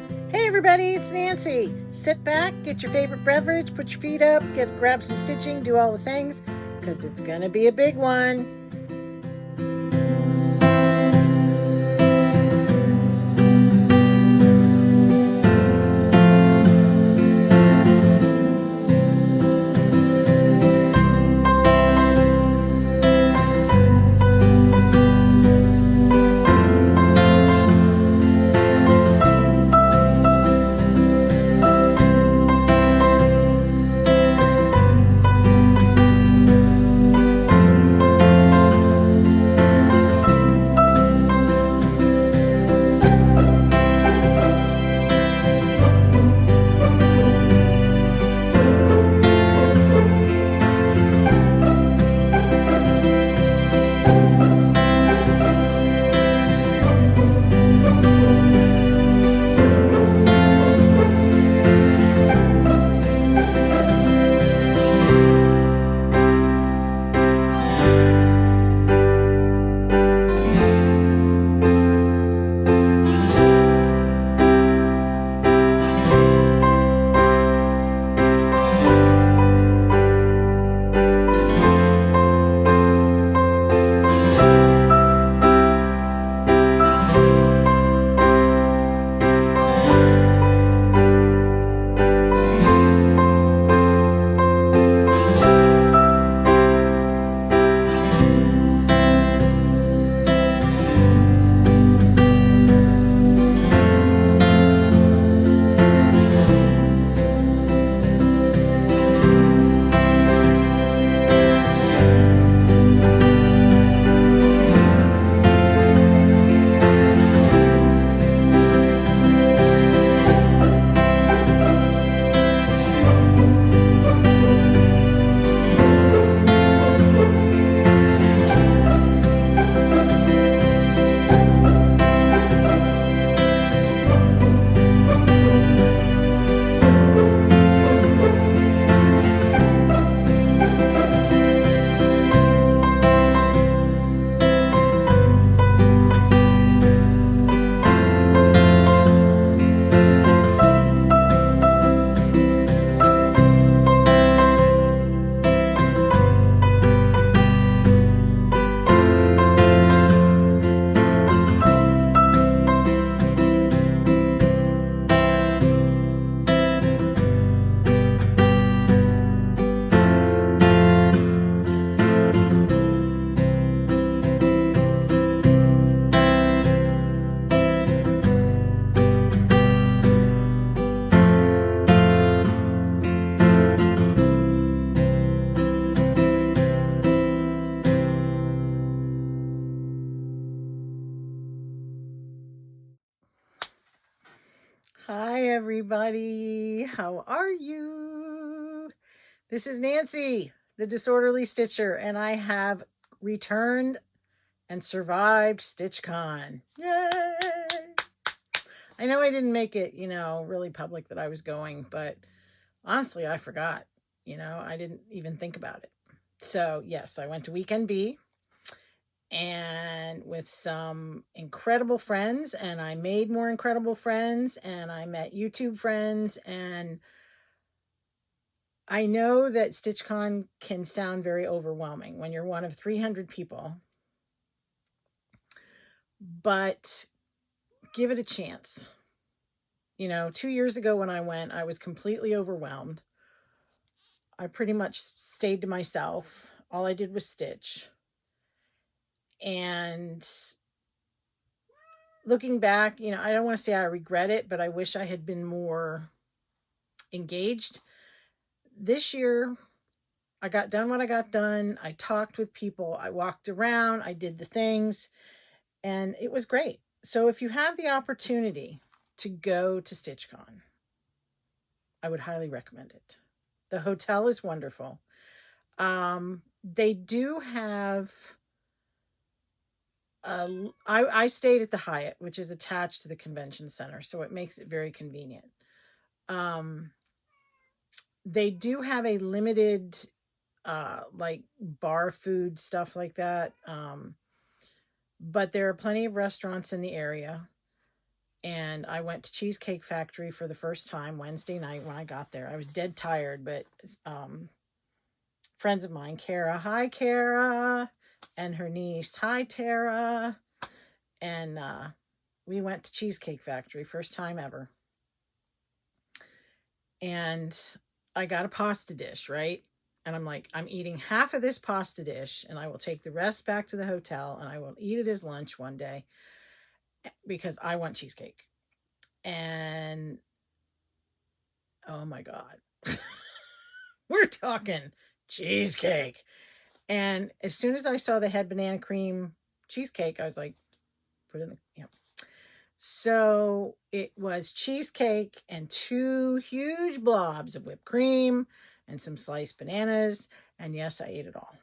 Hey everybody, it's Nancy. Sit back, get your favorite beverage, put your feet up, grab some stitching, do all the things, because it's going to be a big one. Hi everybody, how are you? This is Nancy, the Disorderly Stitcher, and I have returned and survived StitchCon. Yay! I know I didn't make it, really public that I was going, but honestly, I forgot. I didn't even think about it. So, yes, I went to Weekend B and with some incredible friends, and I made more incredible friends, and I met YouTube friends, and I know that StitchCon can sound very overwhelming when you're one of 300 people, but give it a chance. 2 years ago when I went, I was completely overwhelmed. I pretty much stayed to myself. All I did was stitch. And looking back, I don't want to say I regret it, but I wish I had been more engaged. This year, I got done what I got done. I talked with people. I walked around. I did the things, and it was great. So if you have the opportunity to go to StitchCon, I would highly recommend it. The hotel is wonderful. They do have I stayed at the Hyatt, which is attached to the convention center, so it makes it very convenient. They do have a limited like bar food stuff like that. But there are plenty of restaurants in the area. And I went to Cheesecake Factory for the first time Wednesday night when I got there. I was dead tired, but friends of mine, Kara, hi Kara, and her niece, hi Tara, and we went to Cheesecake Factory, first time ever. And I got a pasta dish, right? And I'm like, I'm eating half of this pasta dish, and I will take the rest back to the hotel, and I will eat it as lunch one day because I want cheesecake. And oh my God, we're talking cheesecake. And as soon as I saw the head banana cream cheesecake, I was like, put it in the, So it was cheesecake and 2 huge blobs of whipped cream and some sliced bananas. And yes, I ate it all.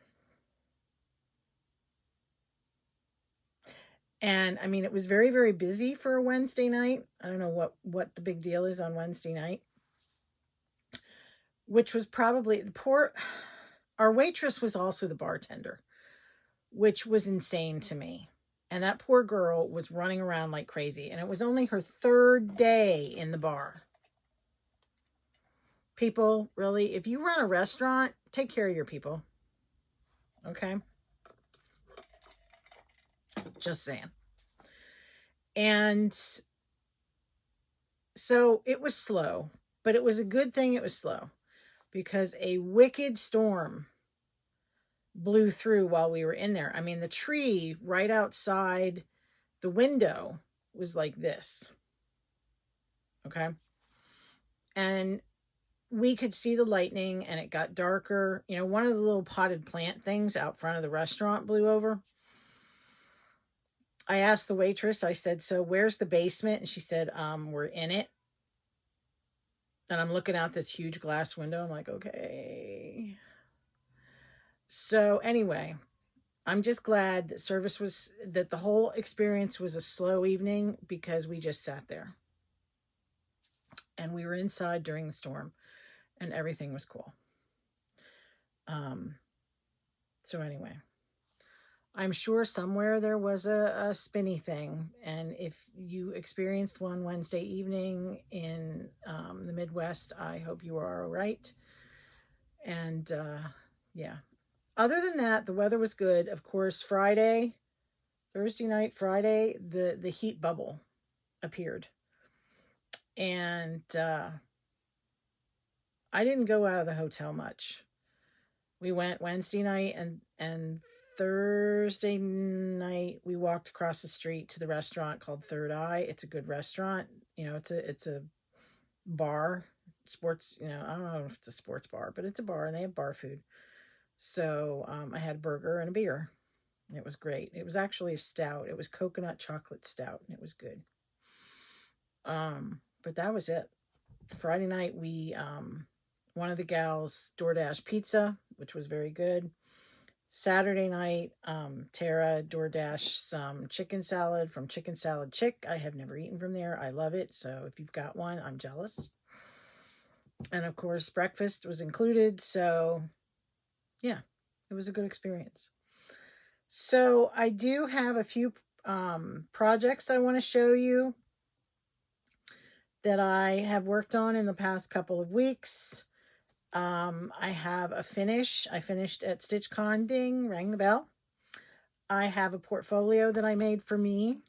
And I mean, it was very, very busy for a Wednesday night. I don't know what the big deal is on Wednesday night, which was probably our waitress was also the bartender, which was insane to me. And that poor girl was running around like crazy. And it was only her 3rd day in the bar. People, really, if you run a restaurant, take care of your people. Okay? Just saying. And so it was slow, but it was a good thing it was slow because a wicked storm blew through while we were in there. I mean, the tree right outside the window was like this. Okay? And we could see the lightning, and it got darker. You know, one of the little potted plant things out front of the restaurant blew over. I asked the waitress, I said, so where's the basement? And she said, we're in it. And I'm looking out this huge glass window. I'm like, okay. So anyway, I'm just glad that the whole experience was a slow evening because we just sat there. And we were inside during the storm and everything was cool. So anyway, I'm sure somewhere there was a spinny thing. And if you experienced one Wednesday evening in the Midwest, I hope you are all right. And yeah, other than that, the weather was good. Of course, Thursday night, Friday, the heat bubble appeared. And I didn't go out of the hotel much. We went Wednesday night and Thursday night we walked across the street to the restaurant called Third Eye. It's a good restaurant. You know, it's a bar, sports, you know, I don't know if it's a sports bar, but it's a bar and they have bar food. So I had a burger and a beer. It was great. It was actually a stout. It was coconut chocolate stout and it was good. But that was it. Friday night we one of the gals DoorDash pizza, which was very good. Saturday night, Tara DoorDash some chicken salad from Chicken Salad Chick. I have never eaten from there. I love it. So if you've got one, I'm jealous. And of course, breakfast was included. So yeah, it was a good experience. So I do have a few projects I want to show you that I have worked on in the past couple of weeks. I have a finish. I finished at StitchCon. Ding, rang the bell. I have a portfolio that I made for me.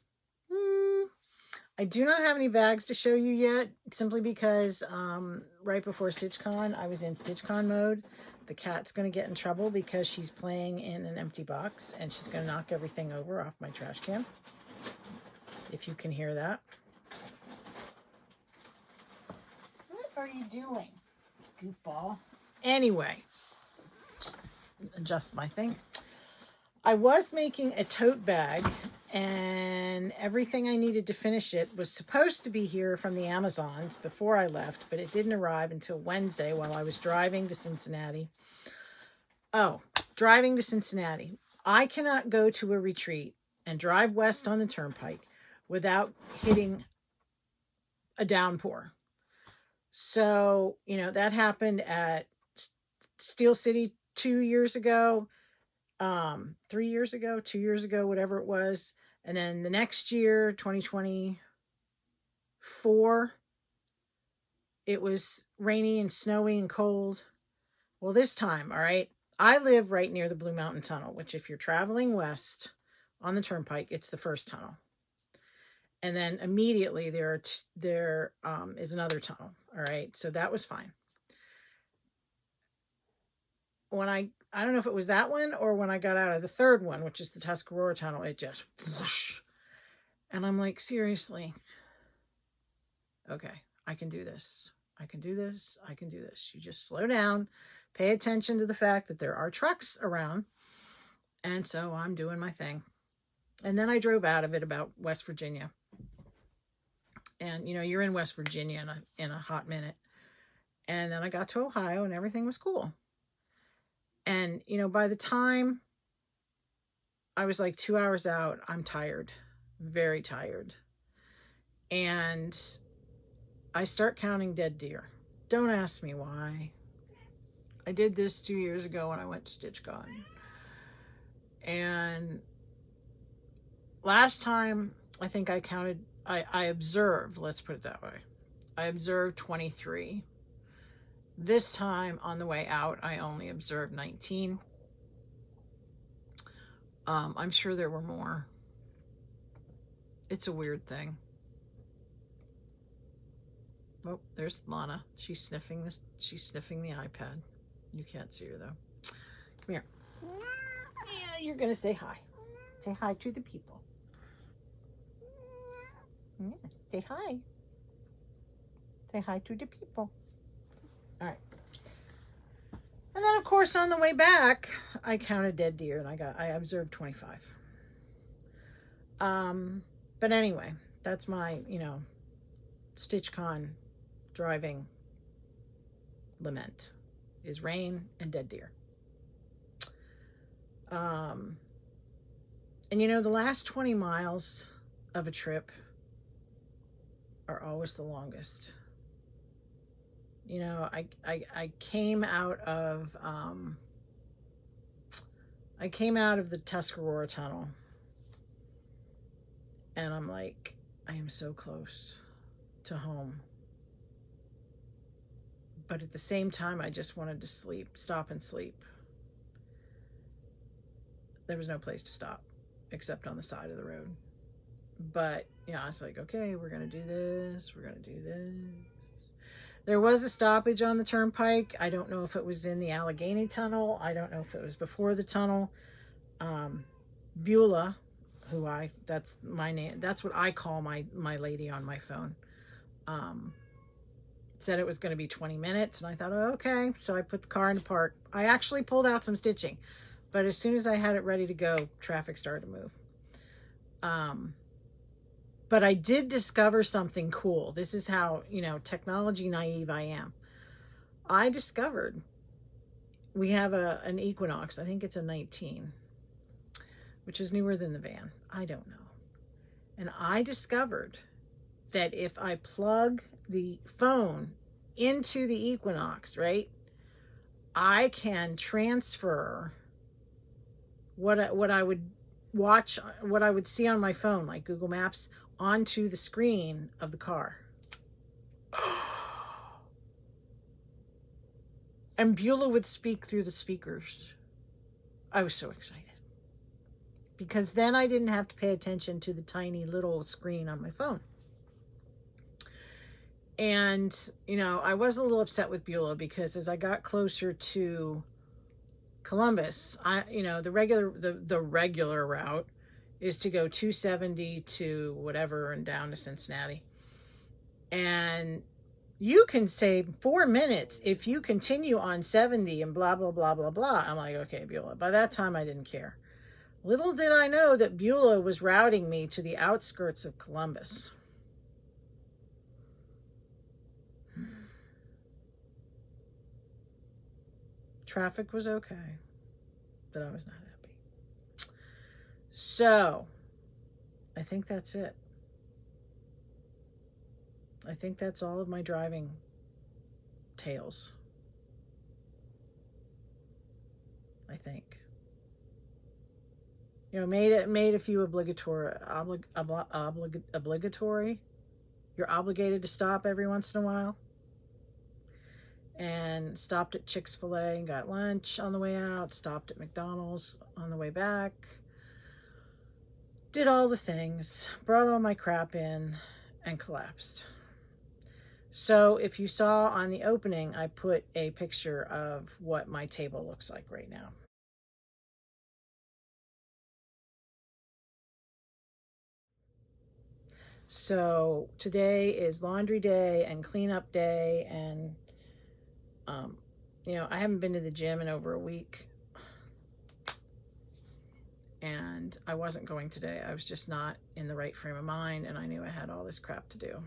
I do not have any bags to show you yet, simply because right before StitchCon, I was in StitchCon mode. The cat's going to get in trouble because she's playing in an empty box, and she's going to knock everything over off my trash can, if you can hear that. What are you doing, goofball? Anyway, just adjust my thing. I was making a tote bag, and everything I needed to finish it was supposed to be here from the Amazons before I left, but it didn't arrive until Wednesday while I was driving to Cincinnati. Driving to Cincinnati. I cannot go to a retreat and drive west on the turnpike without hitting a downpour. So, you know, that happened at Steel City 2 years ago, 3 years ago, 2 years ago, whatever it was. And then the next year, 2020, before it was rainy and snowy and cold. Well, this time, all right, I live right near the Blue Mountain Tunnel, which if you're traveling west on the turnpike, it's the first tunnel. And then immediately there is another tunnel. All right. So that was fine. When I don't know if it was that one or when I got out of the third one, which is the Tuscarora Tunnel, it just whoosh. And I'm like, seriously, okay, I can do this. I can do this. I can do this. You just slow down, pay attention to the fact that there are trucks around. And so I'm doing my thing. And then I drove out of it about West Virginia. And, you know, you're in West Virginia in a hot minute. And then I got to Ohio and everything was cool. And, you know, by the time I was like 2 hours out, I'm tired, very tired. And I start counting dead deer. Don't ask me why. I did this 2 years ago when I went to StitchCon. And last time, I think I counted, I observed, let's put it that way. I observed 23. This time on the way out, I only observed 19. I'm sure there were more. It's a weird thing. Oh, there's Lana. She's sniffing this. She's sniffing the iPad. You can't see her though. Come here. Yeah, you're gonna say hi. Say hi to the people. Yeah, say hi. Say hi to the people. All right. And then, of course, on the way back, I counted dead deer, and I observed 25. But anyway, that's my, you know, StitchCon driving lament is rain and dead deer. And you know, the last 20 miles of a trip are always the longest. You know, I came out of the Tuscarora Tunnel, and I'm like, I am so close to home. But at the same time, I just wanted to stop and sleep. There was no place to stop except on the side of the road. But, you know, I was like, okay, we're going to do this. We're going to do this. There was a stoppage on the turnpike. I don't know if it was in the Allegheny Tunnel. I don't know if it was before the tunnel. Beulah, that's my name. That's what I call my lady on my phone. Said it was going to be 20 minutes. And I thought, oh, okay. So I put the car in the park. I actually pulled out some stitching. But as soon as I had it ready to go, traffic started to move. But I did discover something cool. This is how, you know, technology naive I am. I discovered we have an Equinox. I think it's a 19, which is newer than the van. I don't know. And I discovered that if I plug the phone into the Equinox, right, I can transfer what I would watch, what I would see on my phone, like Google Maps, onto the screen of the car. And Beulah would speak through the speakers. I was so excited. Because then I didn't have to pay attention to the tiny little screen on my phone. And, you know, I was a little upset with Beulah because as I got closer to Columbus, the regular route is to go 270 to whatever and down to Cincinnati. And you can save 4 minutes if you continue on 70 and blah, blah, blah, blah, blah. I'm like, okay, Beulah. By that time, I didn't care. Little did I know that Beulah was routing me to the outskirts of Columbus. Traffic was okay, but I was not happy. So, I think that's it. I think that's all of my driving tales. I think. You know, made a few obligatory You're obligated to stop every once in a while. And stopped at Chick-fil-A and got lunch on the way out, stopped at McDonald's on the way back, did all the things, brought all my crap in, and collapsed. So if you saw on the opening, I put a picture of what my table looks like right now. So today is laundry day and cleanup day, and you know, I haven't been to the gym in over a week, and I wasn't going today. I was just not in the right frame of mind, and I knew I had all this crap to do.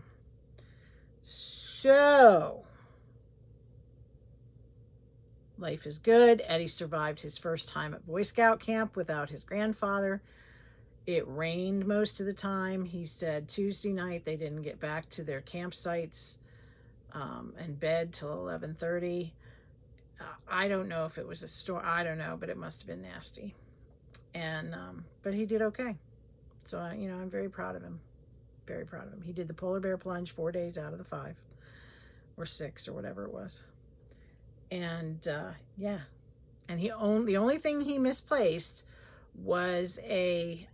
So life is good. Eddie survived his first time at Boy Scout camp without his grandfather. It rained most of the time. He said Tuesday night they didn't get back to their campsites and bed till 11:30. I don't know if it was a storm. I don't know, but it must have been nasty. And but he did okay. So you know, I'm very proud of him. Very proud of him. He did the polar bear plunge 4 days out of the 5 or 6 or whatever it was. And yeah, and the only thing he misplaced was a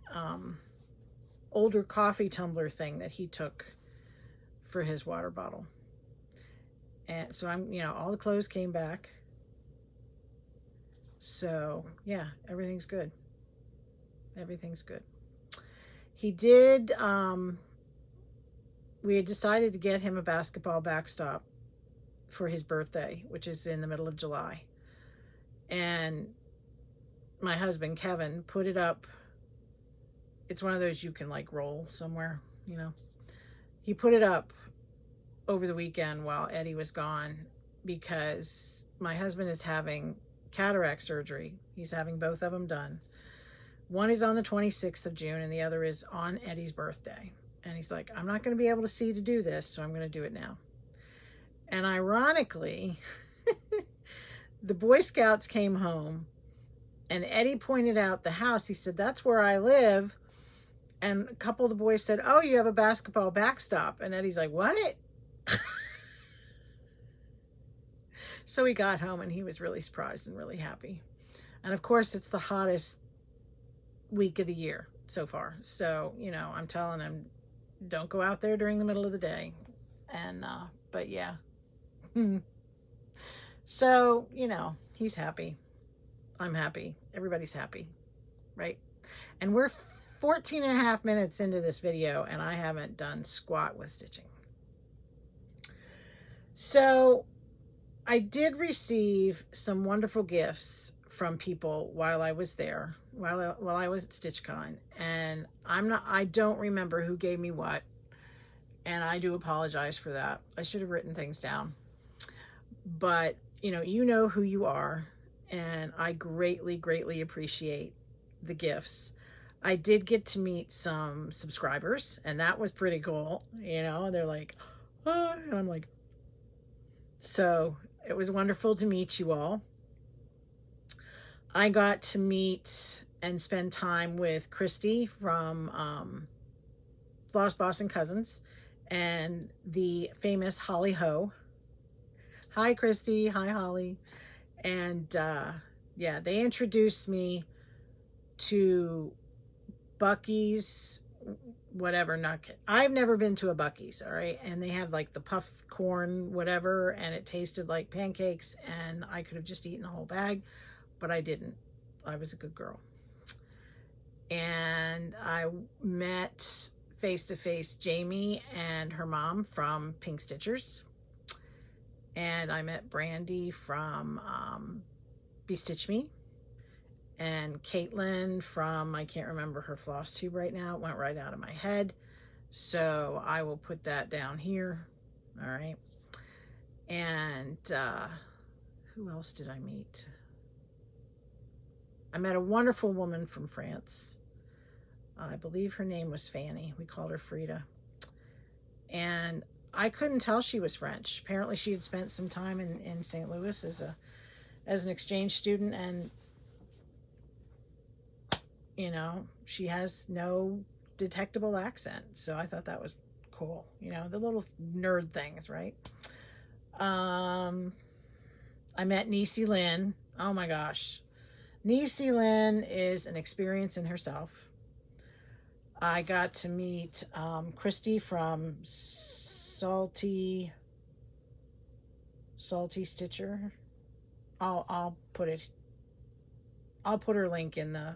older coffee tumbler thing that he took for his water bottle. And so I'm, you know, all the clothes came back. So yeah, everything's good. Everything's good. He did, we had decided to get him a basketball backstop for his birthday, which is in the middle of July. And my husband, Kevin, put it up. It's one of those you can like roll somewhere, you know. He put it up over the weekend while Eddie was gone because my husband is having cataract surgery. He's having both of them done. One is on the 26th of June and the other is on Eddie's birthday. And he's like, I'm not going to be able to see to do this, so I'm going to do it now. And ironically, the Boy Scouts came home and Eddie pointed out the house. He said, that's where I live. And a couple of the boys said, oh, you have a basketball backstop. And Eddie's like, what? So he got home and he was really surprised and really happy. And of course, it's the hottest week of the year so far. So, you know, I'm telling him, don't go out there during the middle of the day. And, but yeah. So, you know, he's happy. I'm happy. Everybody's happy, right? And we're 14 and a half minutes into this video and I haven't done squat with stitching. So I did receive some wonderful gifts from people while I was there, while I was at StitchCon, and I don't remember who gave me what, and I do apologize for that. I should have written things down, but you know who you are, and I greatly appreciate the gifts. I did get to meet some subscribers, and that was pretty cool. You know, they're like, oh, and I'm like, so it was wonderful to meet you all. I got to meet and spend time with Christy from Floss and Cousins and the famous Holly Ho. Hi, Christy. Hi, Holly. And yeah, they introduced me to Buc-ee's, whatever, I've never been to a Buc-ee's, all right? And they have like the puff corn, whatever, and it tasted like pancakes, and I could have just eaten the whole bag, but I didn't. I was a good girl. And I met face-to-face Jamie and her mom from Pink Stitchers. And I met Brandy from Bestitch Me. And Caitlin from, I can't remember her floss tube right now. It went right out of my head. So I will put that down here. All right. And who else did I meet? I met a wonderful woman from France. I believe her name was Fanny. We called her Frida. And I couldn't tell she was French. Apparently she had spent some time in St. Louis as an exchange student, and you know, she has no detectable accent. So I thought that was cool. You know, the little nerd things, right? I met Niecy Lynn. Oh my gosh. Niecy Lynn is an experience in herself. I got to meet Christy from Salty Stitcher. I'll put her link in the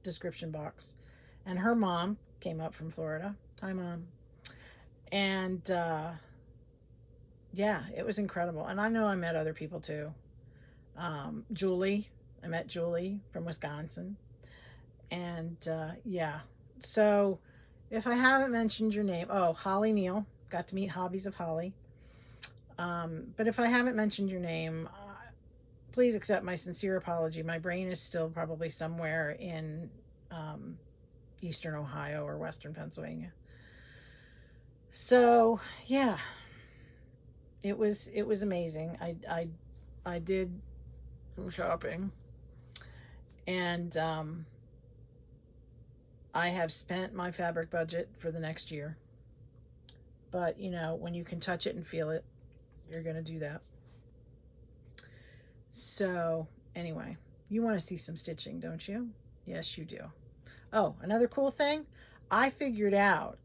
description box. And her mom came up from Florida. Hi, Mom. And yeah, it was incredible. And I know I met other people too. Julie, I met Julie from Wisconsin. And yeah, so if I haven't mentioned your name, oh, Holly Neal, got to meet Hobbies of Holly. But if I haven't mentioned your name, please accept my sincere apology. My brain is still probably somewhere in Eastern Ohio or Western Pennsylvania. So yeah, it was amazing. I did some shopping, and I have spent my fabric budget for the next year. But you know, when you can touch it and feel it, you're gonna do that. So anyway, you want to see some stitching, don't you? Yes, you do. Oh, another cool thing, I figured out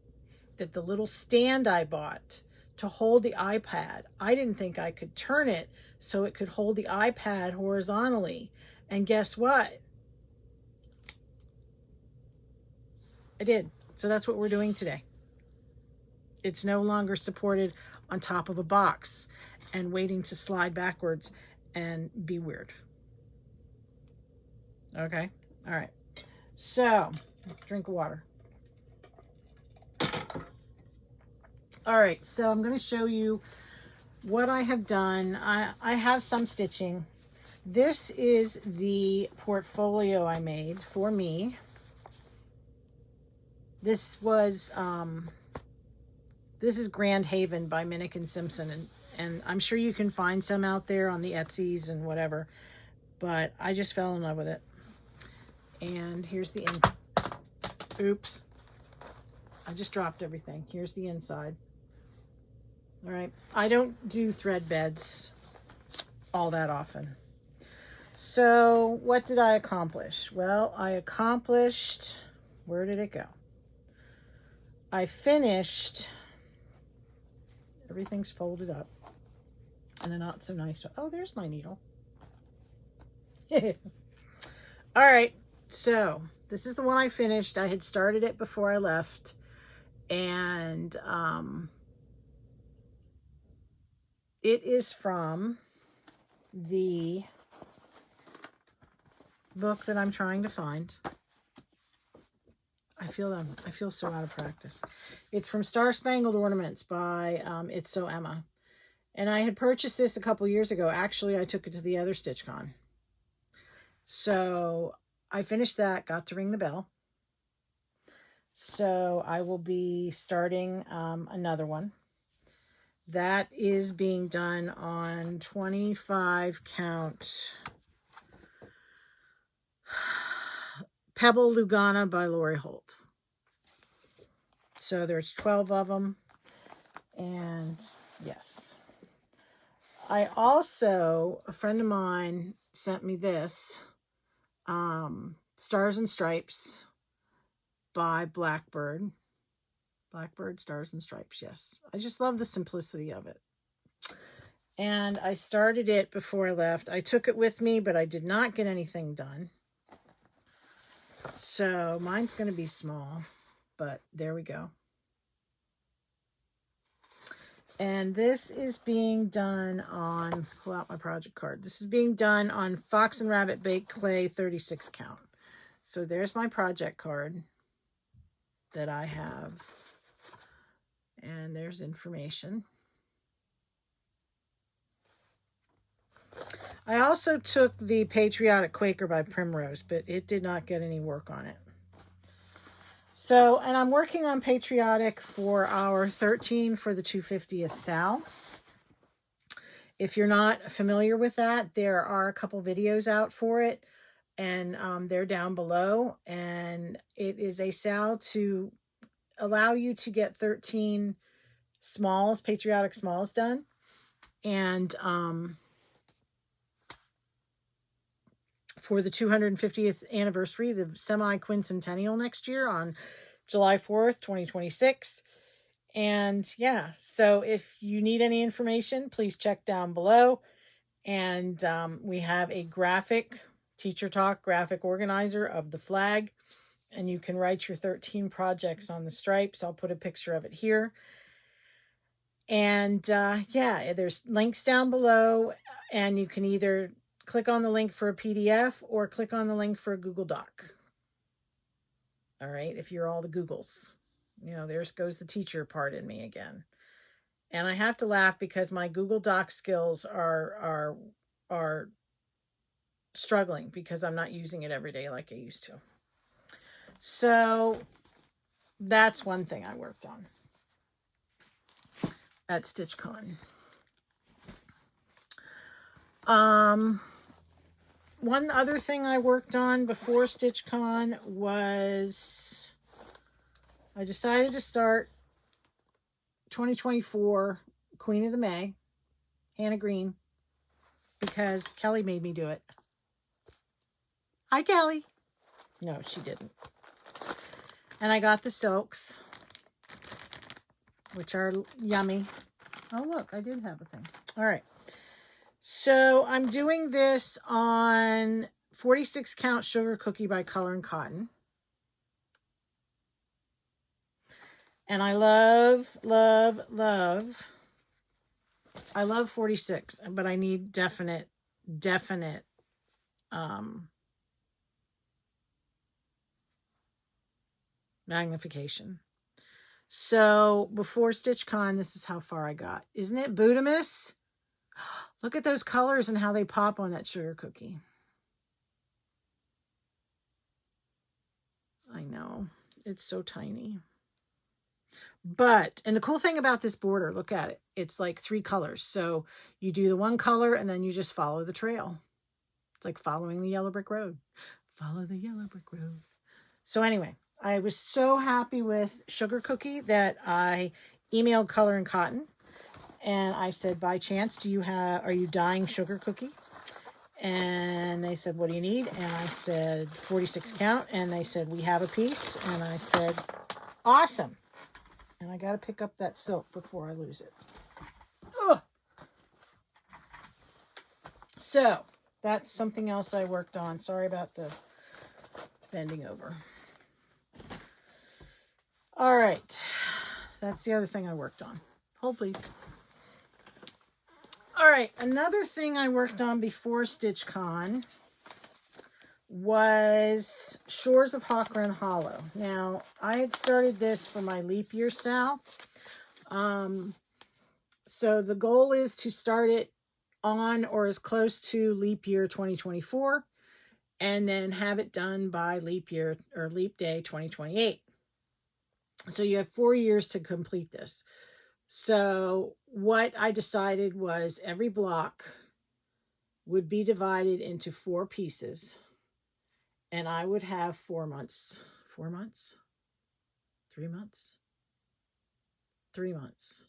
that the little stand I bought to hold the iPad, I didn't think I could turn it so it could hold the iPad horizontally. And guess what? I did. So that's what we're doing today. It's no longer supported on top of a box and waiting to slide backwards and be weird. Okay. All right. So, drink of water. All right. So I'm going to show you what I have done. I have some stitching. This is the portfolio I made for me. This was, this is Grand Haven by Minnick and Simpson. And I'm sure you can find some out there on the Etsy's and whatever, but I just fell in love with it. And here's the oops, I just dropped everything. Here's the inside. All right, I don't do thread beds all that often. So what did I accomplish? Well, I accomplished, where did it go? I finished, everything's folded up in a not so nice way. Oh, there's my needle. All right, so this is the one I finished. I had started it before I left, and it is from the book that I'm trying to find. I feel so out of practice. It's from Star Spangled Ornaments by It's So Emma. And I had purchased this a couple years ago. Actually, I took it to the other StitchCon. So I finished that, got to ring the bell. So I will be starting another one. That is being done on 25 count Pebble Lugana by Lori Holt. So there's 12 of them. And yes. I also, a friend of mine sent me this, Stars and Stripes by Blackbird. Blackbird, Stars and Stripes, yes. I just love the simplicity of it. And I started it before I left. I took it with me, but I did not get anything done. So mine's going to be small, but there we go. And this is being done on, pull out my project card. This is being done on Fox and Rabbit Baked Clay 36 count. So there's my project card that I have. And there's information. I also took the Patriotic Quaker by Primrose, but it did not get any work on it. So, and I'm working on Patriotic for our 13 for the 250th Sal. If you're not familiar with that, there are a couple videos out for it, and they're down below. And it is a Sal to allow you to get 13 smalls, patriotic smalls done. And for the 250th anniversary, the semi-quincentennial next year on July 4th, 2026. And yeah, so if you need any information, please check down below. And we have a graphic, Teacher Talk graphic organizer of the flag. And you can write your 13 projects on the stripes. I'll put a picture of it here. And yeah, there's links down below. And you can either click on the link for a PDF or click on the link for a Google Doc. All right, if you're all the Googles. You know, there goes the teacher part in me again. And I have to laugh because my Google Doc skills are struggling because I'm not using it every day like I used to. So that's one thing I worked on at StitchCon. One other thing I worked on before StitchCon was I decided to start 2024 Queen of the May, Hannah Green, because Kelly made me do it. Hi, Kelly. No, she didn't. And I got the silks, which are yummy. Oh, look, I did have a thing. All right. So I'm doing this on 46 count sugar cookie by Color and Cotton. And I love, love, love. I love 46, but I need definite magnification. So before StitchCon, this is how far I got. Isn't it Budamus? Look at those colors and how they pop on that sugar cookie. I know. It's so tiny. But, and the cool thing about this border, look at it. It's like 3 colors. So you do the one color and then you just follow the trail. It's like following the yellow brick road. Follow the yellow brick road. So anyway, I was so happy with Sugar Cookie that I emailed Color and Cotton. And I said, by chance, are you dyeing Sugar Cookie? And they said, what do you need? And I said, 46 count. And they said, we have a piece. And I said, awesome. And I got to pick up that silk before I lose it. Ugh. So that's something else I worked on. Sorry about the bending over. All right. That's the other thing I worked on. Hold, please. All right, another thing I worked on before StitchCon was Shores of Hawkrun Hollow. Now, I had started this for my leap year Sal. So the goal is to start it on or as close to leap year 2024 and then have it done by leap year or leap day 2028. So you have 4 years to complete this. So what I decided was every block would be divided into 4 pieces. And I would have 4 months. 4 months? 3 months? 3 months.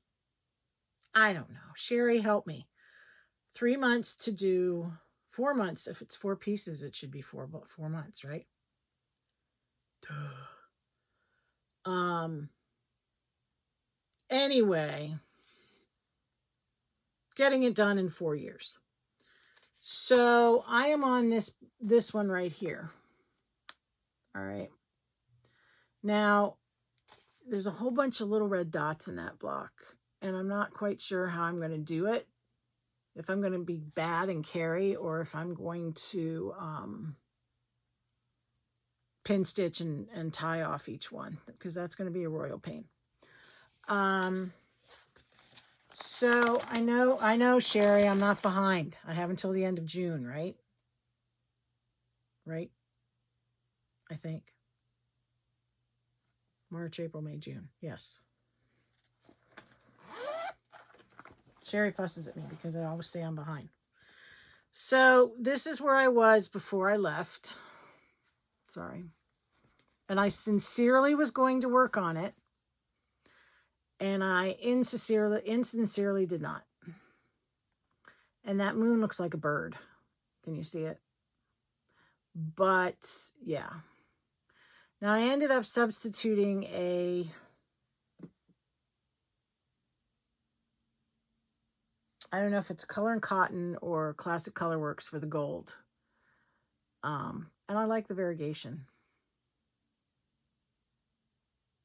I don't know. Sherry, help me. 3 months to do 4 months. If it's 4 pieces, it should be 4 months, right? Anyway, getting it done in 4 years. So I am on this one right here. All right. Now, there's a whole bunch of little red dots in that block, and I'm not quite sure how I'm going to do it. If I'm going to be bad and carry, or if I'm going to pin stitch and tie off each one, because that's going to be a royal pain. So I know, Sherry, I'm not behind. I have until the end of June, right? Right? I think. March, April, May, June. Yes. Sherry fusses at me because I always say I'm behind. So this is where I was before I left. Sorry. And I sincerely was going to work on it. And I insincerely did not. And that moon looks like a bird. Can you see it? But yeah. Now I ended up substituting I don't know if it's Color and Cotton or Classic Colorworks for the gold. And I like the variegation.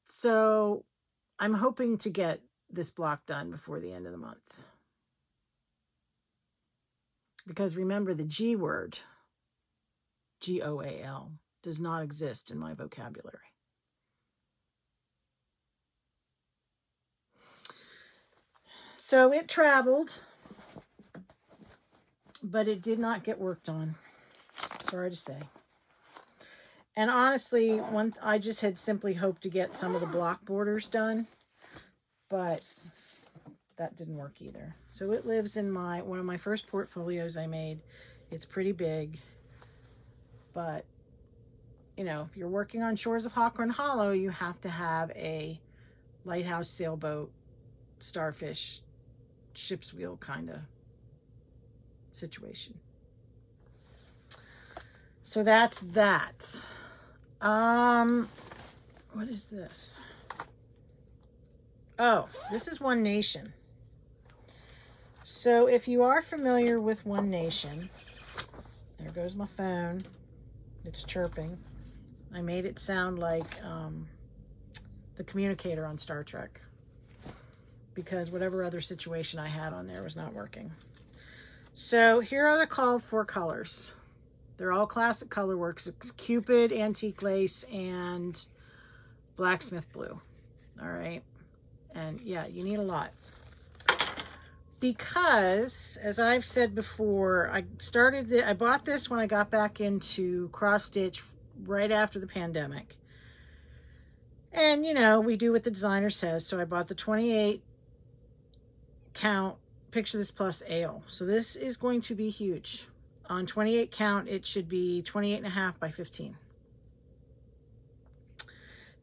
So I'm hoping to get this block done before the end of the month. Because remember, the G word, G-O-A-L, does not exist in my vocabulary. So it traveled, but it did not get worked on. Sorry to say. And honestly, I just had simply hoped to get some of the block borders done, but that didn't work either. So it lives in one of my first portfolios I made. It's pretty big, but you know, if you're working on shores of Hawkhorn Hollow, you have to have a lighthouse, sailboat, starfish, ship's wheel kind of situation. So that's that. What is this? Oh, this is One Nation. So if you are familiar with One Nation, there goes my phone. It's chirping. I made it sound like the communicator on Star Trek, because whatever other situation I had on there was not working. So here are the called for colors. They're all Classic Colorworks. It's Cupid, Antique Lace, and Blacksmith Blue. All right. And yeah, you need a lot. Because, as I've said before, I bought this when I got back into cross stitch right after the pandemic. And, you know, we do what the designer says. So I bought the 28 count Picture This Plus Ale. So this is going to be huge. On 28 count, it should be 28.5 by 15.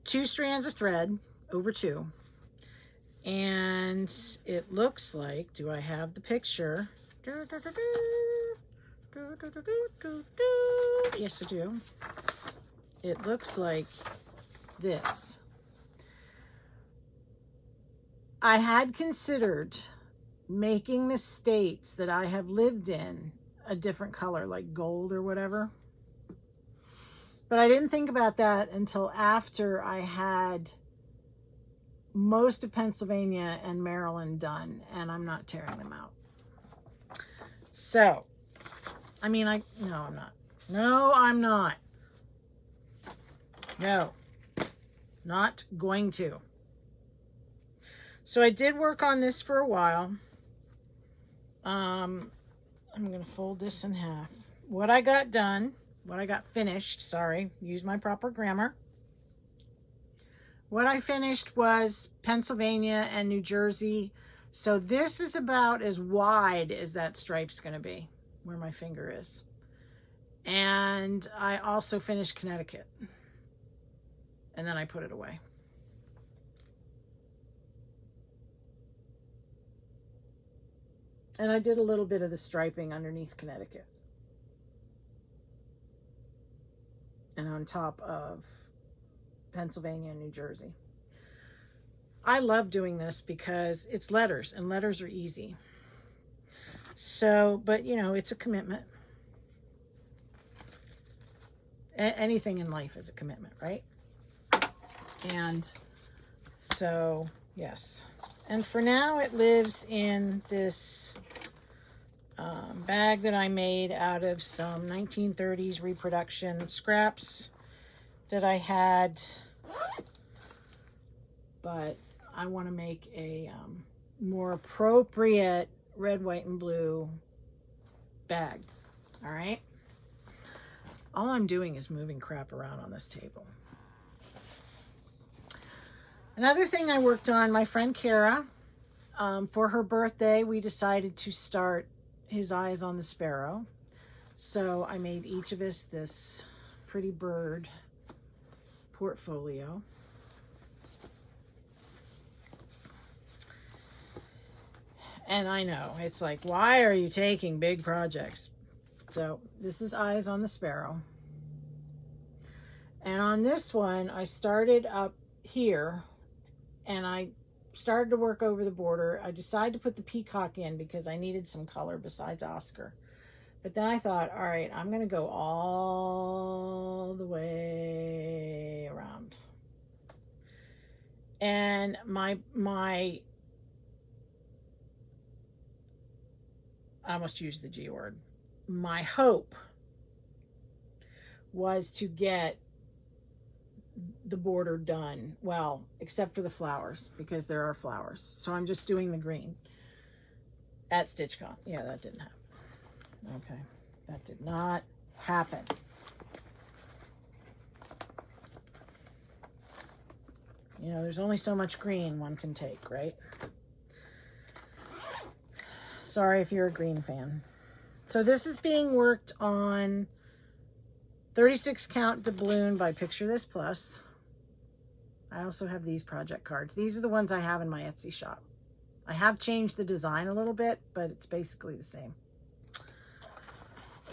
2 strands of thread over 2. And it looks like, do I have the picture? Yes, I do. It looks like this. I had considered making the states that I have lived in a different color, like gold or whatever. But I didn't think about that until after I had most of Pennsylvania and Maryland done, and I'm not tearing them out. So, I mean, no, I'm not. No, I'm not. No, not going to. So I did work on this for a while. I'm going to fold this in half. What I got finished, sorry, use my proper grammar. What I finished was Pennsylvania and New Jersey. So this is about as wide as that stripe's going to be, where my finger is. And I also finished Connecticut. And then I put it away. And I did a little bit of the striping underneath Connecticut. And on top of Pennsylvania and New Jersey. I love doing this because it's letters, and letters are easy. So, but you know, it's a commitment. Anything in life is a commitment, right? And so, yes. And for now, it lives in this bag that I made out of some 1930s reproduction scraps that I had. But I want to make a more appropriate red, white, and blue bag. All right. All I'm doing is moving crap around on this table. Another thing I worked on, my friend Kara, for her birthday, we decided to start His Eyes on the Sparrow. So I made each of us this pretty bird portfolio. And I know, it's like, why are you taking big projects? So this is Eyes on the Sparrow. And on this one, I started up here and I started to work over the border. I decided to put the peacock in because I needed some color besides Oscar. But then I thought, all right, I'm going to go all the way around. And my I almost used the G word. My hope was to get the border done. Well, except for the flowers, because there are flowers. So I'm just doing the green at StitchCon. Yeah, that didn't happen. Okay, that did not happen. You know, there's only so much green one can take, right? Sorry if you're a green fan. So this is being worked on 36 count doubloon by Picture This Plus. I also have these project cards. These are the ones I have in my Etsy shop. I have changed the design a little bit, but it's basically the same.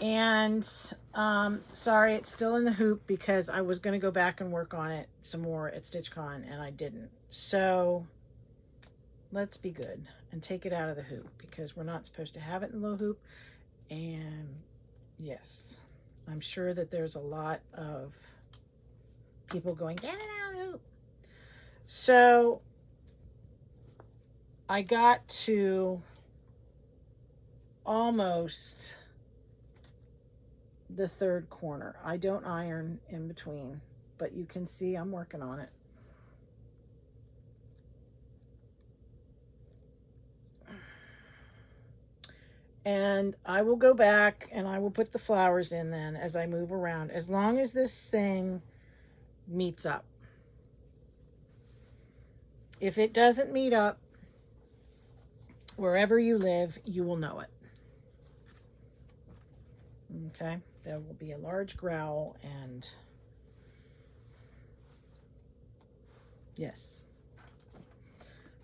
And sorry, it's still in the hoop because I was going to go back and work on it some more at StitchCon and I didn't. So let's be good and take it out of the hoop because we're not supposed to have it in the hoop. And yes, I'm sure that there's a lot of people going, get it out of the hoop. So I got to almost the third corner. I don't iron in between, but you can see I'm working on it. And I will go back and I will put the flowers in then as I move around, as long as this thing meets up. If it doesn't meet up, wherever you live, you will know it. Okay, there will be a large growl and yes.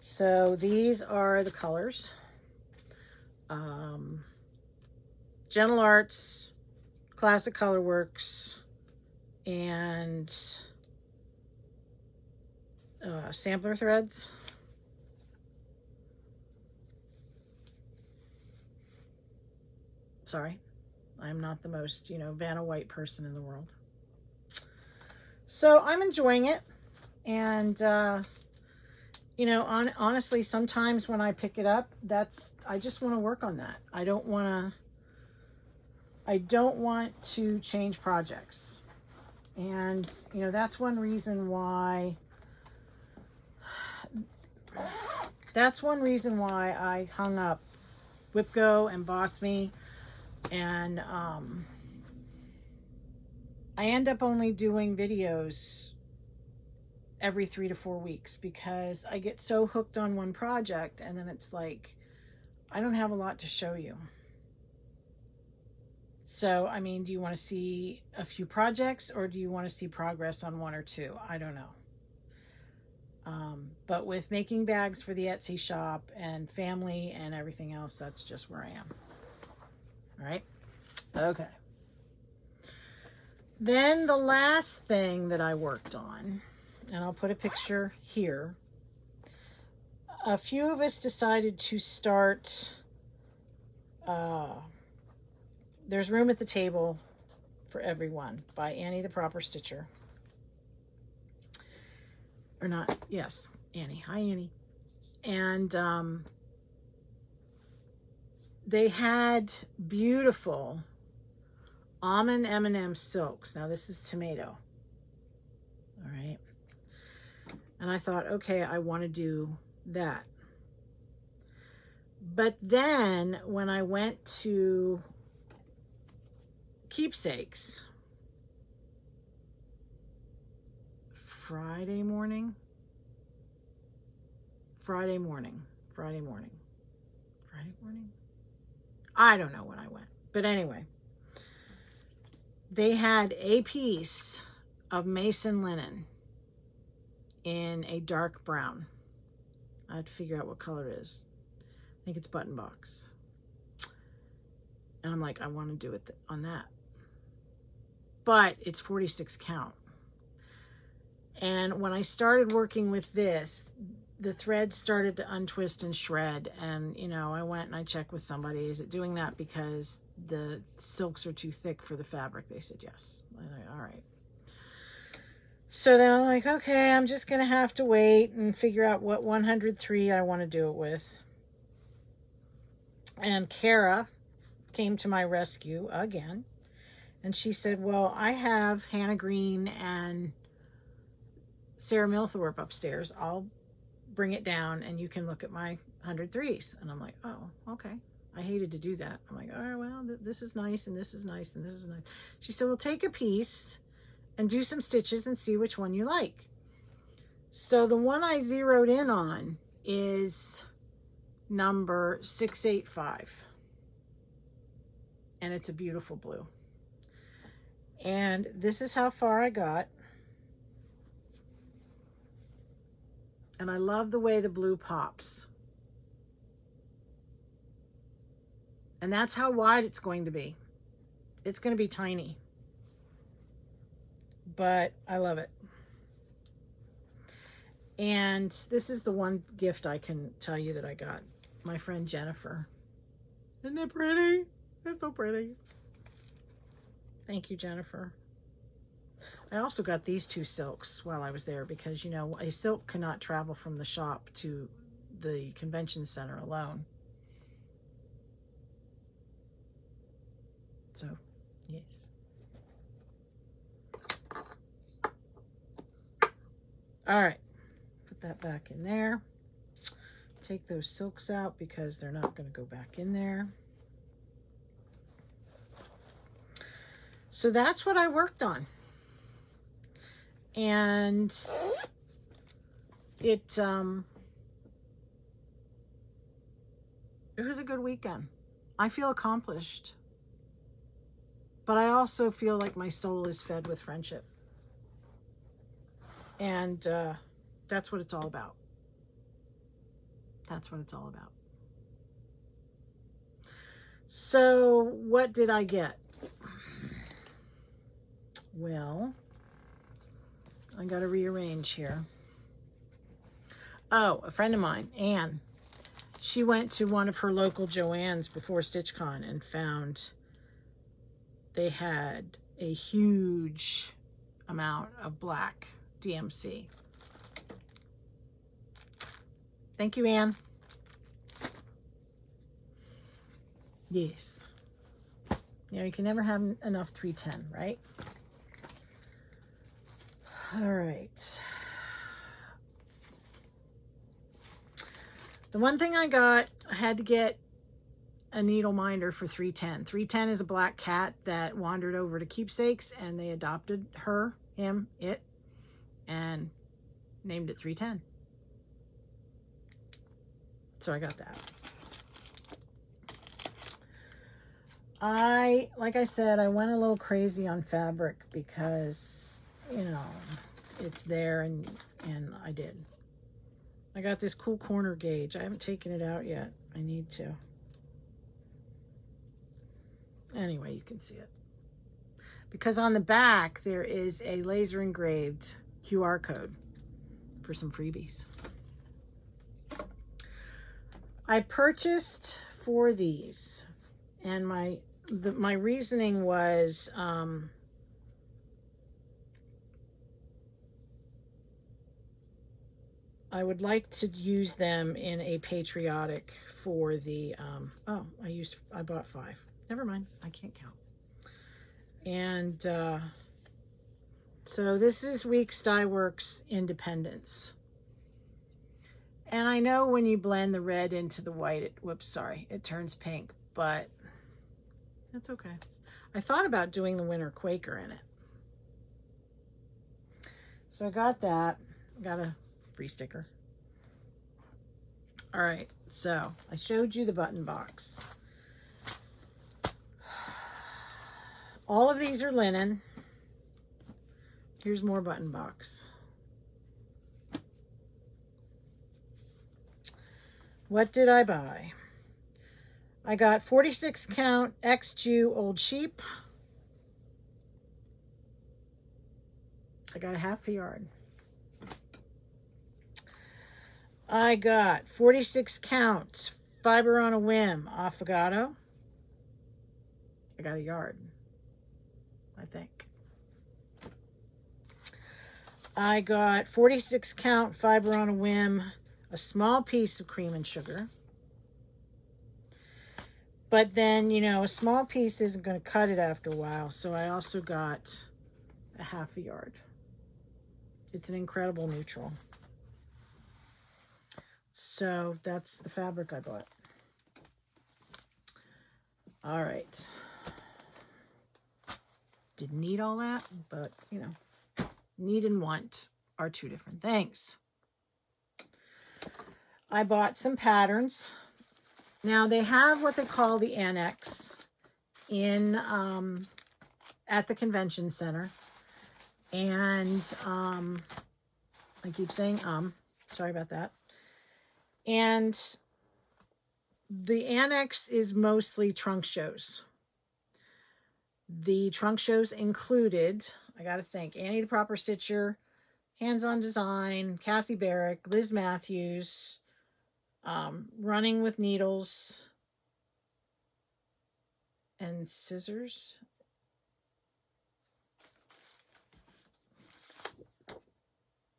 So these are the colors. Gentle Arts, Classic Colorworks, and sampler threads. Sorry, I'm not the most, Vanna White person in the world. So I'm enjoying it. And, honestly, sometimes when I pick it up, I just want to work on that. I don't want to change projects. And, that's one reason why I hung up WIP Go and Boss Me. And I end up only doing videos every 3 to 4 weeks because I get so hooked on one project and then it's like, I don't have a lot to show you. So, I mean, do you want to see a few projects or do you want to see progress on 1 or 2? I don't know. But with making bags for the Etsy shop and family and everything else, that's just where I am. All right. Okay. Then the last thing that I worked on, and I'll put a picture here. A few of us decided to start, There's Room at the Table for Everyone by Annie the Proper Stitcher. Or not, yes, Annie. Hi, Annie. And they had beautiful almond M&M silks. Now this is tomato. All right. And I thought, okay, I want to do that. But then when I went to Keepsakes Friday morning. I don't know when I went, but anyway, they had a piece of mason linen in a dark brown. I had to figure out what color it is. I think it's button box. And I'm like, I want to do it on that. But it's 46 count. And when I started working with this, the thread started to untwist and shred. And, you know, I went and I checked with somebody, is it doing that because the silks are too thick for the fabric? They said yes. I'm like, all right. So then I'm like, okay, I'm just going to have to wait and figure out what 103 I want to do it with. And Kara came to my rescue again. And she said, well, I have Hannah Green and Sarah Milthorpe upstairs. I'll bring it down and you can look at my 103s. And I'm like, oh, okay. I hated to do that. I'm like, all right, well, this is nice and this is nice and this is nice. She said, well, take a piece and do some stitches and see which one you like. So the one I zeroed in on is number 685. And it's a beautiful blue. And this is how far I got. And I love the way the blue pops. And that's how wide it's going to be. It's going to be tiny. But I love it. And this is the one gift I can tell you that I got. My friend Jennifer. Isn't it pretty? It's so pretty. Thank you, Jennifer. I also got these two silks while I was there because, you know, a silk cannot travel from the shop to the convention center alone. So, yes. All right. Put that back in there. Take those silks out because they're not going to go back in there. So that's what I worked on. And it was a good weekend. I feel accomplished. But I also feel like my soul is fed with friendship. And that's what it's all about. That's what it's all about. So what did I get? Well, I got to rearrange here. Oh, a friend of mine, Anne, she went to one of her local Joann's before StitchCon and found they had a huge amount of black DMC. Thank you, Anne. Yes. You know, you can never have enough 310, right? All right. The one thing I got, I had to get a needle minder for 310. 310 is a black cat that wandered over to Keepsakes and they adopted her, him, it, and named it 310. So I got that. Like I said, I went a little crazy on fabric because, you know, it's there and I did. I got this cool corner gauge. I haven't taken it out yet. I need to. Anyway, you can see it. Because on the back, there is a laser engraved QR code for some freebies. I purchased 4 of these, and my reasoning was I would like to use them in a patriotic for the oh, I bought 5. Never mind, I can't count. And so this is Weeks Dye Works Independence. And I know when you blend the red into the white, it turns pink, but that's okay. I thought about doing the Winter Quaker in it. So I got that. Got a free sticker. All right, so I showed you the button box. All of these are linen. Here's more button box. What did I buy? I got 46 count X-Jew Old Sheep. I got a half a yard. I got 46 count Fiber on a Whim Affogato. I got a yard, I think. I got 46 count Fiber on a Whim, a small piece of cream and sugar. But then, you know, a small piece isn't going to cut it after a while. So I also got a half a yard. It's an incredible neutral. So that's the fabric I bought. All right. Didn't need all that, but, you know, need and want are two different things. I bought some patterns. Now, they have what they call the annex in at the convention center. And I keep saying sorry about that. And the annex is mostly trunk shows. The trunk shows included, I got to think, Annie the Proper Stitcher, Hands on Design, Kathy Barrick, Liz Matthews, Running with Needles and Scissors.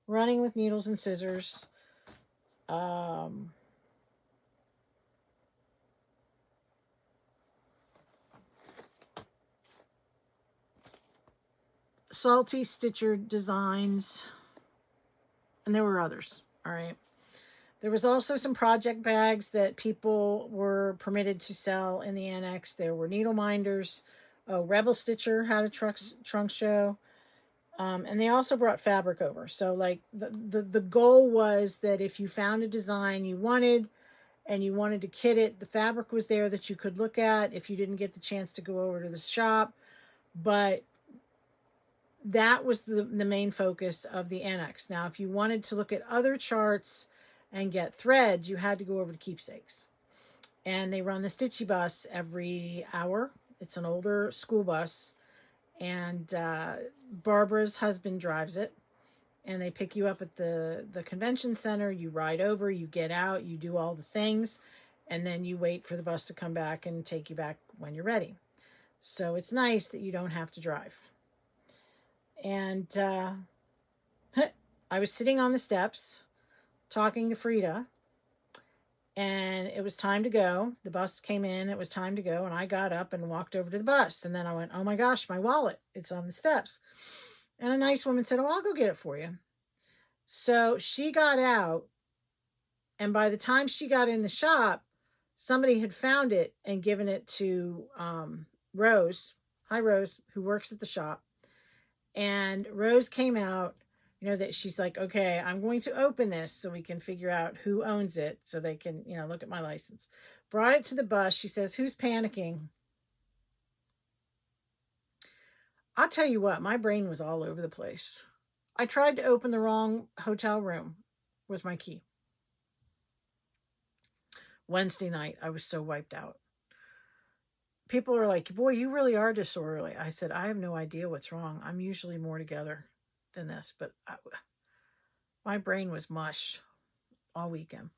Running with Needles and Scissors. Salty Stitcher Designs, and there were others. All right. There was also some project bags that people were permitted to sell in the annex. There were needle minders. Oh, Rebel Stitcher had a trunk show. And they also brought fabric over. So like the goal was that if you found a design you wanted and you wanted to kit it, the fabric was there that you could look at if you didn't get the chance to go over to the shop. But that was the main focus of the annex. Now, if you wanted to look at other charts and get threads, you had to go over to Keepsakes. And they run the Stitchy bus every hour. It's an older school bus. And Barbara's husband drives it. And they pick you up at the convention center. You ride over, you get out, you do all the things. And then you wait for the bus to come back and take you back when you're ready. So it's nice that you don't have to drive. And I was sitting on the steps talking to Frida, and it was time to go. The bus came in, it was time to go, and I got up and walked over to the bus. And then I went, oh my gosh, my wallet, it's on the steps. And a nice woman said, oh, I'll go get it for you. So she got out, and by the time she got in the shop, somebody had found it and given it to Rose. Hi, Rose, who works at the shop. And Rose came out, you know, that she's like, okay, I'm going to open this so we can figure out who owns it so they can, you know, look at my license. Brought it to the bus. She says, who's panicking? I'll tell you what, my brain was all over the place. I tried to open the wrong hotel room with my key. Wednesday night, I was so wiped out. People are like, boy, you really are disorderly. I said, I have no idea what's wrong. I'm usually more together than this, but my brain was mush all weekend.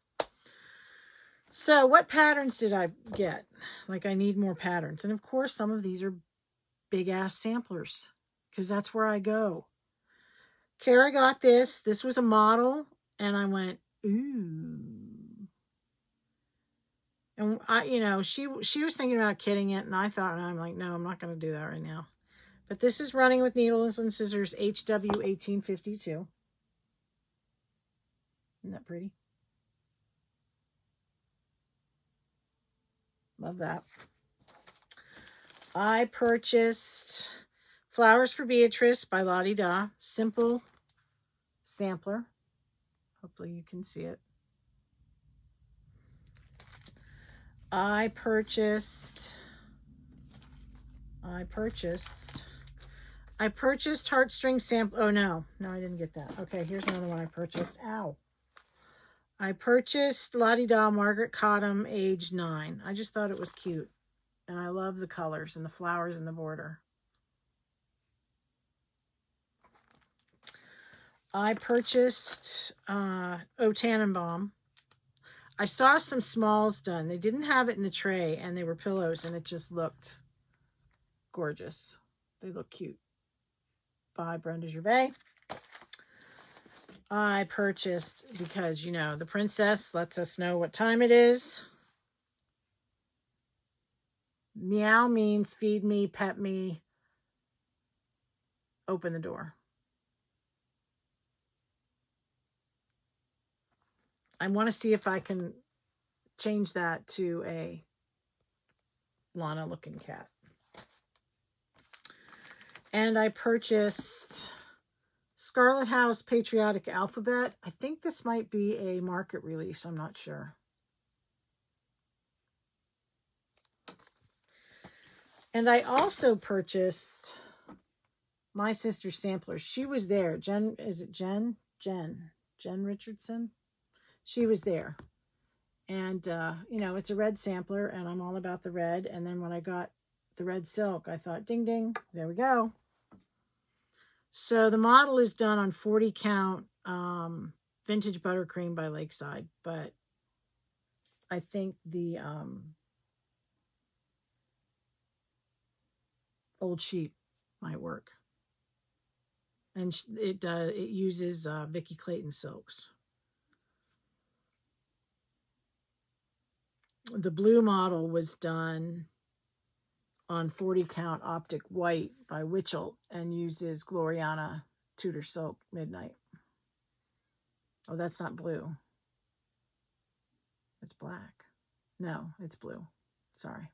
So what patterns did I get? Like, I need more patterns. And of course, some of these are big ass samplers because that's where I go. Kara got this. This was a model. And I went, ooh. And I, you know, she was thinking about kitting it, and I thought, and I'm like, no, I'm not going to do that right now. But this is Running with Needles and Scissors HW 1852. Isn't that pretty? Love that. I purchased Flowers for Beatrice by Lottie Da. Simple sampler. Hopefully you can see it. I purchased heartstring sample. Oh, no, I didn't get that. Okay, here's another one I purchased. Ow. I purchased Lottie Doll Margaret Cottam, age 9. I just thought it was cute. And I love the colors and the flowers in the border. I purchased O Tannenbaum. I saw some smalls done. They didn't have it in the tray, and they were pillows, and it just looked gorgeous. They look cute. By Brenda Gervais. I purchased, because, you know, the princess lets us know what time it is. Meow means feed me, pet me, open the door. I want to see if I can change that to a Lana looking cat. And I purchased Scarlet House Patriotic Alphabet. I think this might be a market release. I'm not sure. And I also purchased my sister's sampler. She was there. Jen, is it Jen? Jen Richardson? She was there. And, you know, it's a red sampler, and I'm all about the red. And then when I got the red silk, I thought, ding, ding, there we go. So the model is done on 40 count vintage buttercream by Lakeside, but I think the old sheep might work. And it uses Vicky Clayton silks. The blue model was done on 40 count optic white by Witchell and uses Gloriana Tudor Silk Midnight. Oh, that's not blue. It's black. No, it's blue. Sorry.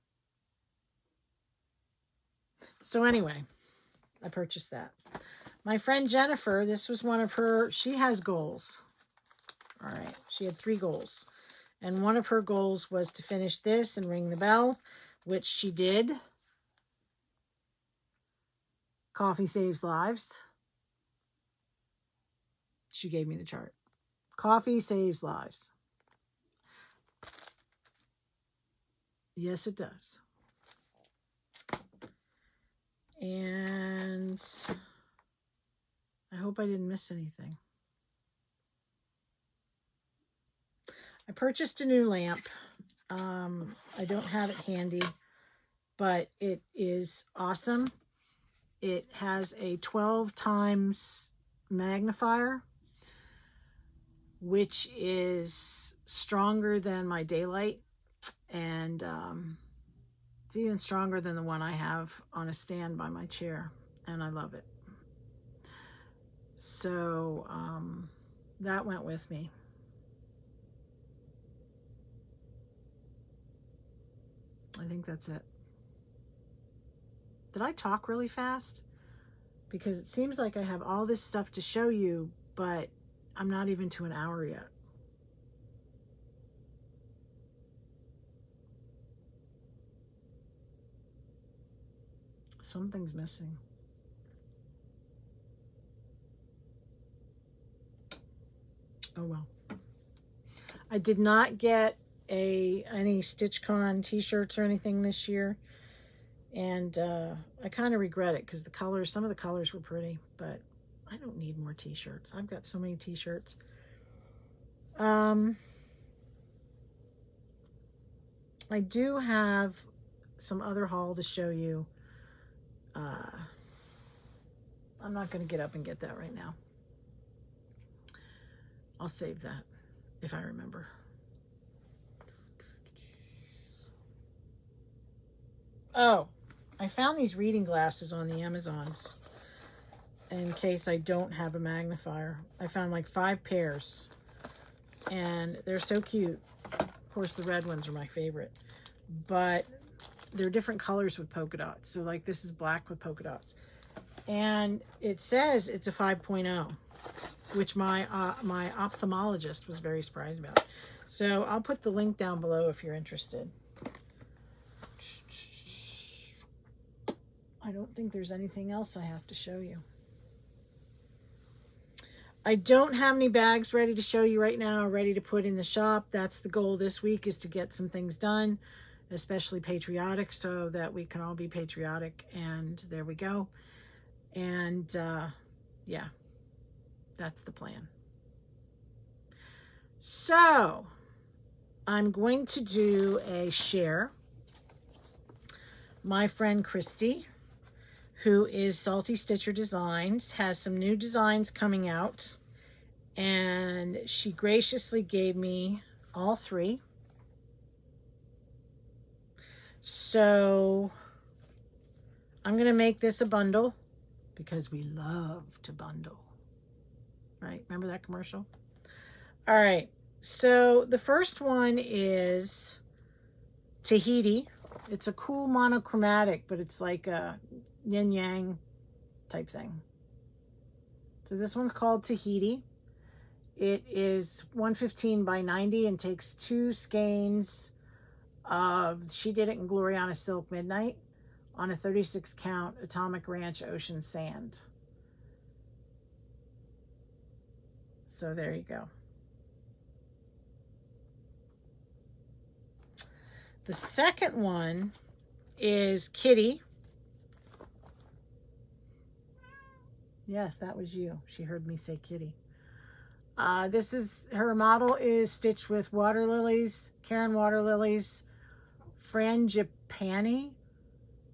So anyway, I purchased that. My friend Jennifer, this was one of her, she has goals. All right, she had 3 goals. And one of her goals was to finish this and ring the bell, which she did. Coffee saves lives. She gave me the chart. Coffee saves lives. Yes, it does. And I hope I didn't miss anything. I purchased a new lamp. I don't have it handy, but it is awesome. It has a 12 times magnifier, which is stronger than my daylight, and it's even stronger than the one I have on a stand by my chair, and I love it. So that went with me. I think that's it. Did I talk really fast? Because it seems like I have all this stuff to show you, but I'm not even to an hour yet. Something's missing. Oh well. I did not get any StitchCon t-shirts or anything this year, and I kind of regret it because the colors, some of the colors were pretty, but I don't need more t-shirts. I've got so many t-shirts. I do have some other haul to show you. I'm not going to get up and get that right now. I'll save that if I remember. Oh, I found these reading glasses on the Amazons in case I don't have a magnifier. I found like 5 pairs, and they're so cute. Of course, the red ones are my favorite, but they're different colors with polka dots. So like this is black with polka dots, and it says it's a 5.0, which my ophthalmologist was very surprised about. So I'll put the link down below if you're interested. I don't think there's anything else I have to show you. I don't have any bags ready to show you right now, ready to put in the shop. That's the goal this week, is to get some things done, especially patriotic, so that we can all be patriotic. And there we go. And yeah, that's the plan. So I'm going to do a share. My friend Christy, who is Salty Stitcher Designs, has some new designs coming out, and she graciously gave me all 3. So I'm going to make this a bundle, because we love to bundle, right? Remember that commercial? All right, so the first one is Tahiti. It's a cool monochromatic, but it's like a yin yang type thing. So this one's called Tahiti. It is 115 by 90 and takes 2 skeins of, she did it in Gloriana Silk Midnight, on a 36 count Atomic Ranch Ocean Sand. So there you go. The second one is Kitty. Yes, that was you. She heard me say Kitty. This is, her model is stitched with water lilies, Karen water lilies, Frangipani,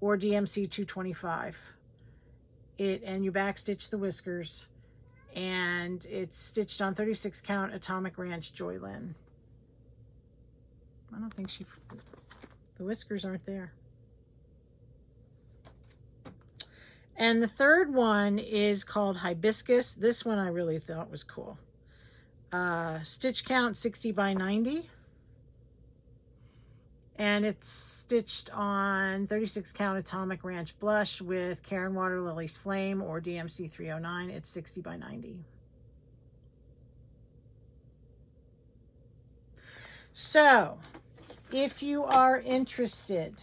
or DMC 225. And you back stitch the whiskers, and it's stitched on 36 count Atomic Ranch Joylyn. I don't think the whiskers aren't there. And the third one is called Hibiscus. This one I really thought was cool. Stitch count 60 by 90. And it's stitched on 36 count Atomic Ranch Blush with Karen Water Lilies Flame, or DMC 309. It's 60 by 90. So if you are interested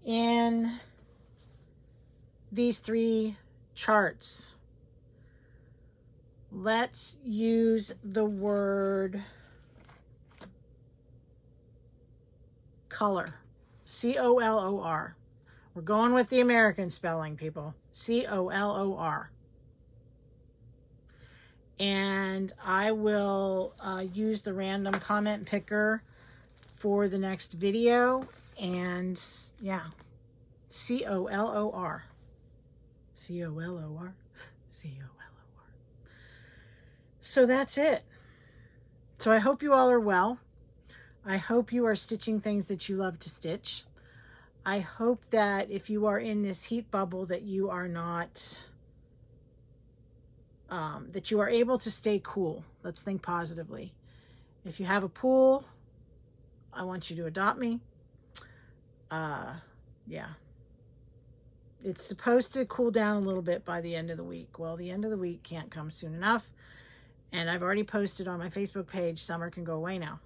in these 3 charts, let's use the word color. C-O-L-O-R. We're going with the American spelling, people. C-O-L-O-R. And I will use the random comment picker for the next video. And yeah, C-O-L-O-R. C-O-L-O-R. C-O-L-O-R. So that's it. So I hope you all are well. I hope you are stitching things that you love to stitch. I hope that if you are in this heat bubble, that you are not, that you are able to stay cool. Let's think positively. If you have a pool, I want you to adopt me. Yeah. It's supposed to cool down a little bit by the end of the week. Well, the end of the week can't come soon enough. And I've already posted on my Facebook page, summer can go away now.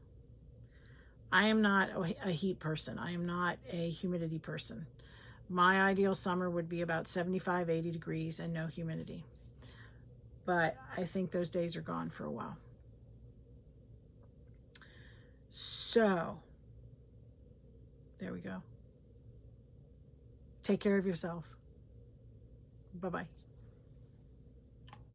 I am not a heat person. I am not a humidity person. My ideal summer would be about 75, 80 degrees and no humidity. But I think those days are gone for a while. So, there we go. Take care of yourselves. Bye-bye.